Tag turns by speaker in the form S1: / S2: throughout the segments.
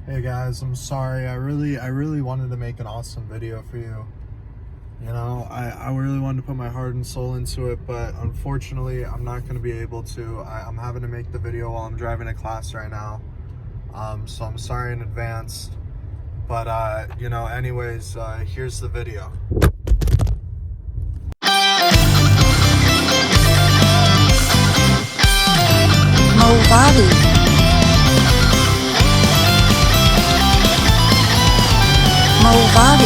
S1: Hey guys, I'm sorry. I really wanted to make an awesome video for you. I really wanted to put my heart and soul into it, but unfortunately, I'm not going to be able to. I'm having to make the video while I'm driving to class right now. So I'm sorry in advance. But, anyways, here's the video.
S2: Mo Bobby. Mo Bobby.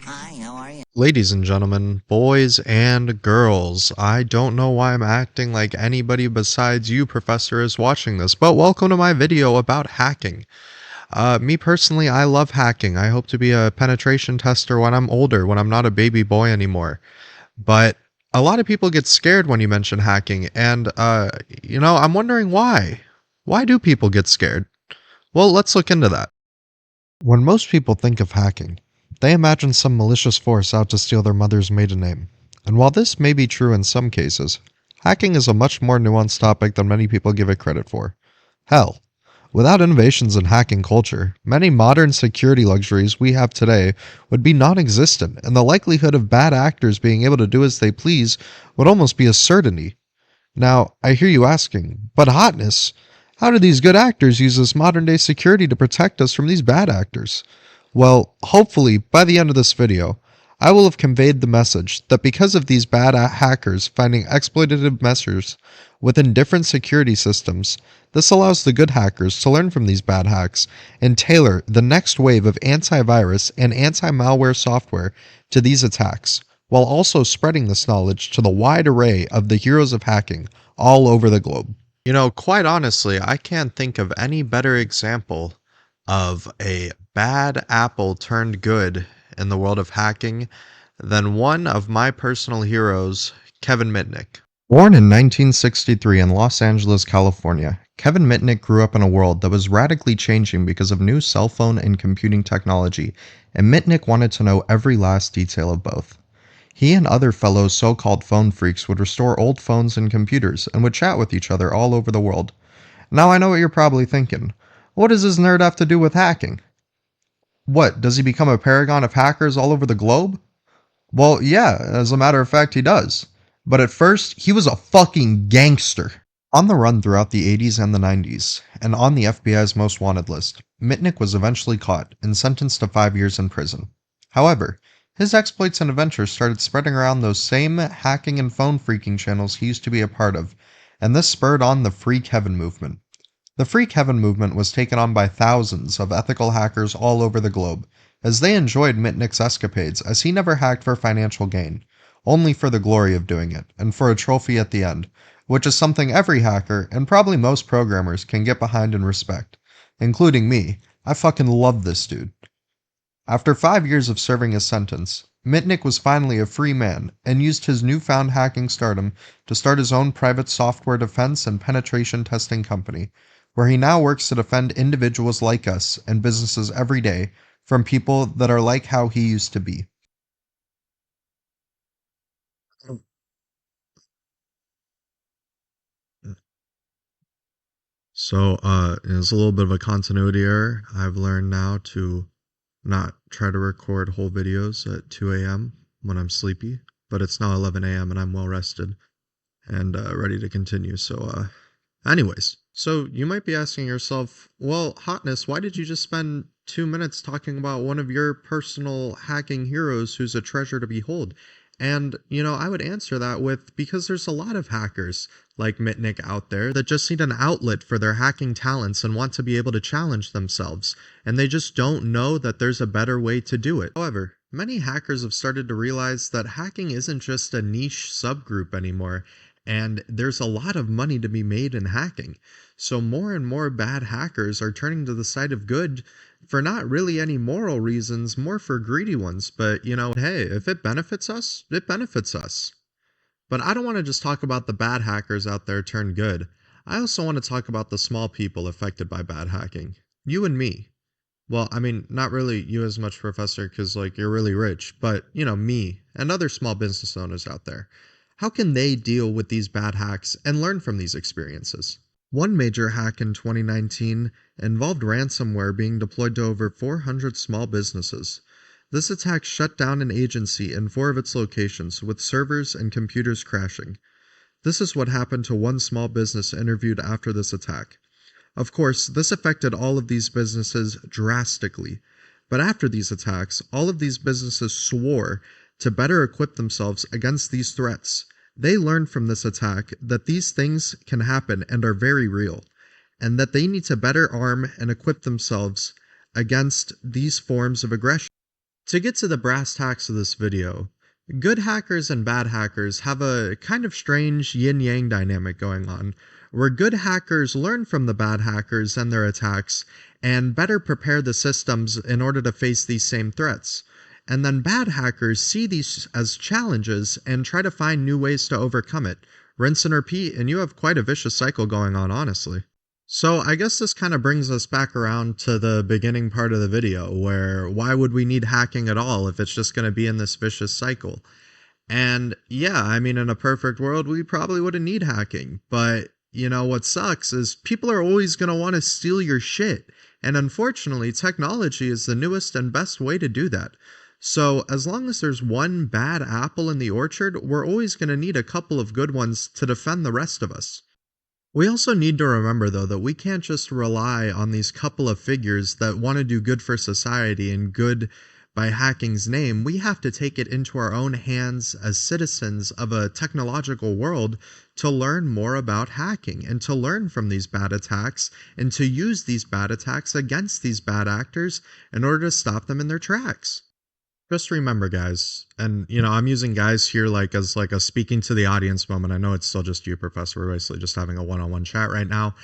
S2: Hi, how are you?
S3: Ladies and gentlemen, boys and girls, I don't know why I'm acting like anybody besides you, Professor, is watching this, but welcome to my video about hacking. Me personally, I love hacking. I hope to be a penetration tester when I'm older, when I'm not a baby boy anymore. But a lot of people get scared when you mention hacking, and, I'm wondering why. Why do people get scared? Well, let's look into that. When most people think of hacking, they imagine some malicious force out to steal their mother's maiden name. And while this may be true in some cases, hacking is a much more nuanced topic than many people give it credit for. Hell, without innovations in hacking culture, many modern security luxuries we have today would be non-existent, and the likelihood of bad actors being able to do as they please would almost be a certainty. Now, I hear you asking, but hotness, how do these good actors use this modern day security to protect us from these bad actors? Well, hopefully, by the end of this video, I will have conveyed the message that because of these bad hackers finding exploitative measures within different security systems, this allows the good hackers to learn from these bad hacks and tailor the next wave of antivirus and anti-malware software to these attacks, while also spreading this knowledge to the wide array of the heroes of hacking all over the globe. Quite honestly, I can't think of any better example of a bad apple turned good in the world of hacking than one of my personal heroes, Kevin Mitnick. Born in 1963 in Los Angeles, California, Kevin Mitnick grew up in a world that was radically changing because of new cell phone and computing technology, and Mitnick wanted to know every last detail of both. He and other fellow so-called phone freaks would restore old phones and computers and would chat with each other all over the world. Now I know what you're probably thinking. What does this nerd have to do with hacking? What, does he become a paragon of hackers all over the globe? Well, yeah, as a matter of fact, he does. But at first, he was a fucking gangster. On the run throughout the 80s and the 90s, and on the FBI's most wanted list, Mitnick was eventually caught and sentenced to 5 years in prison. However, his exploits and adventures started spreading around those same hacking and phone freaking channels he used to be a part of, and this spurred on the Free Kevin movement. The Free Kevin movement was taken on by thousands of ethical hackers all over the globe, as they enjoyed Mitnick's escapades as he never hacked for financial gain, only for the glory of doing it, and for a trophy at the end, which is something every hacker, and probably most programmers, can get behind and respect. Including me. I fucking love this dude. After 5 years of serving his sentence, Mitnick was finally a free man and used his newfound hacking stardom to start his own private software defense and penetration testing company, where he now works to defend individuals like us and businesses every day from people that are like how he used to be. So, it's a little bit of a continuity error. I've learned now to not try to record whole videos at 2 a.m. when I'm sleepy, but it's now 11 a.m. and I'm well rested and ready to continue. So, anyways, so you might be asking yourself, well, Hotness, why did you just spend 2 minutes talking about one of your personal hacking heroes who's a treasure to behold? And, I would answer that with because there's a lot of hackers like Mitnick out there that just need an outlet for their hacking talents and want to be able to challenge themselves, and they just don't know that there's a better way to do it. However, many hackers have started to realize that hacking isn't just a niche subgroup anymore, and there's a lot of money to be made in hacking. So more and more bad hackers are turning to the side of good for not really any moral reasons, more for greedy ones. But, hey, if it benefits us, it benefits us. But I don't want to just talk about the bad hackers out there turn good. I also want to talk about the small people affected by bad hacking. You and me. Well, I mean, not really you as much, Professor, because, you're really rich, but, me and other small business owners out there. How can they deal with these bad hacks and learn from these experiences? One major hack in 2019 involved ransomware being deployed to over 400 small businesses. This attack shut down an agency in 4 of its locations, with servers and computers crashing. This is what happened to one small business interviewed after this attack. Of course, this affected all of these businesses drastically. But after these attacks, all of these businesses swore to better equip themselves against these threats. They learned from this attack that these things can happen and are very real, and that they need to better arm and equip themselves against these forms of aggression. To get to the brass tacks of this video, good hackers and bad hackers have a kind of strange yin-yang dynamic going on, where good hackers learn from the bad hackers and their attacks and better prepare the systems in order to face these same threats. And then bad hackers see these as challenges and try to find new ways to overcome it. Rinse and repeat, and you have quite a vicious cycle going on, honestly. So I guess this kind of brings us back around to the beginning part of the video, where why would we need hacking at all if it's just going to be in this vicious cycle? And yeah, I mean, in a perfect world, we probably wouldn't need hacking. But, you know, what sucks is people are always going to want to steal your shit. And unfortunately, technology is the newest and best way to do that. So as long as there's one bad apple in the orchard, we're always going to need a couple of good ones to defend the rest of us. We also need to remember, though, that we can't just rely on these couple of figures that want to do good for society and good by hacking's name. We have to take it into our own hands as citizens of a technological world to learn more about hacking and to learn from these bad attacks and to use these bad attacks against these bad actors in order to stop them in their tracks. Just remember, guys, and you know, I'm using guys here like as like a speaking to the audience moment. I know it's still just you, Professor. We're basically just having a one-on-one chat right now.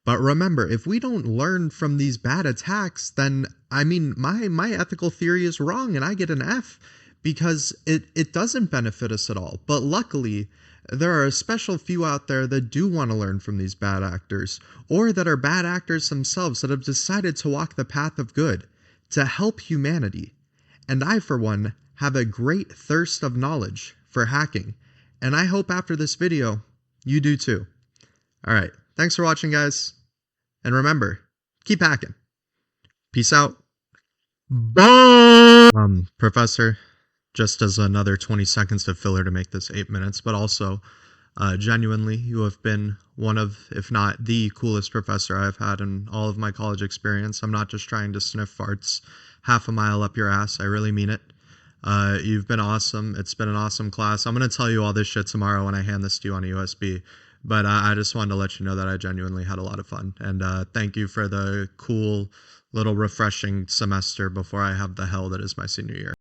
S3: But remember, if we don't learn from these bad attacks, then I mean, my ethical theory is wrong and I get an F because it doesn't benefit us at all. But luckily, there are a special few out there that do want to learn from these bad actors, or that are bad actors themselves that have decided to walk the path of good to help humanity. And I, for one, have a great thirst of knowledge for hacking. And I hope after this video, you do too. Alright, thanks for watching, guys. And remember, keep hacking. Peace out. Bye! Professor, just as another 20 seconds of filler to make this 8 minutes, but also, genuinely, you have been one of, if not the coolest professor I've had in all of my college experience. I'm not just trying to sniff farts half a mile up your ass. I really mean it. You've been awesome. It's been an awesome class. I'm going to tell you all this shit tomorrow when I hand this to you on a USB. But I just wanted to let you know that I genuinely had a lot of fun. And thank you for the cool little refreshing semester before I have the hell that is my senior year.